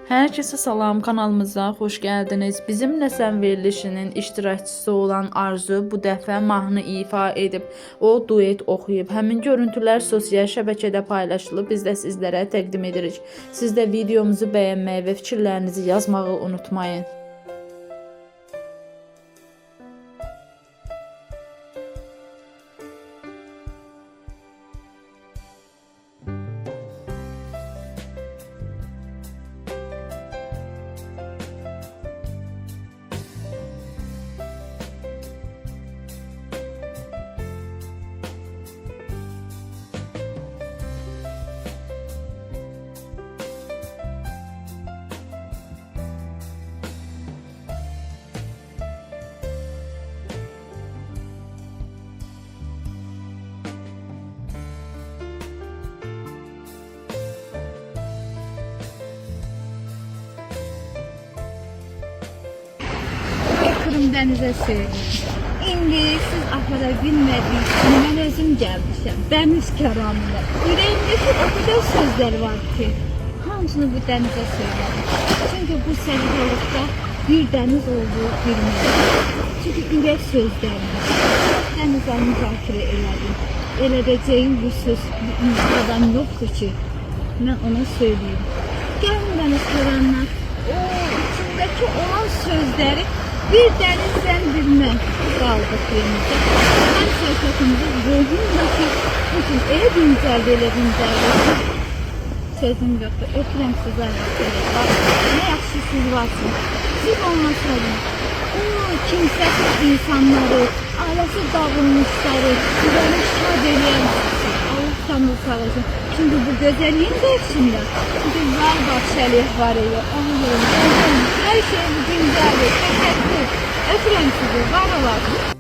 Herkese salam, kanalımıza hoş geldiniz. Bizimle Sən verilişinin iştirakçısı olan Arzu bu dəfə mahnı ifa edib. O duet oxuyub. Həmin görüntülər sosial şəbəkədə paylaşılıb. Biz də sizlərə təqdim edirik. Siz də videomuzu bəyənməyi və fikirlərinizi yazmağı unutmayın. Kırım dənizə söyləyim. İndi siz apara bilmədiniz ki, mən özüm gəlmişəm. Dəniz kəramına. Ürəyimdəki o qədər sözlər var ki, hamısını bu dənizə söylədim. Çünki bu səhifəlikdə bir dəniz olduğu bilmirəm. Çünki ürək sözlərimiz. Dənizə müzakirə elədim. Elədəcəyim bu söz adam yoxdur ki, mən ona söyləyim. Gəlin dəniz kəramına. O içindəki olan sözləri bir denizden bilmək qaldı filmimizdə. Mən söhbətimizi ruhumdakı bütün elə dincəldi. Sözüm yoxdur. Öpürəm sizlər. Ne yaxşı siz varsınız. Siz olmasaydınız, o kimsəsiz insanları, ailəsi dağılmışları, sizləri şad edən Allah tanrı sağ olsun. Çünkü bu gözəlliyin də içində. Çünki var bahçəlik var idi. Allah'ım, her şey dincəldi. Təşəkkür. Öpürəm sizi. Var olasınız.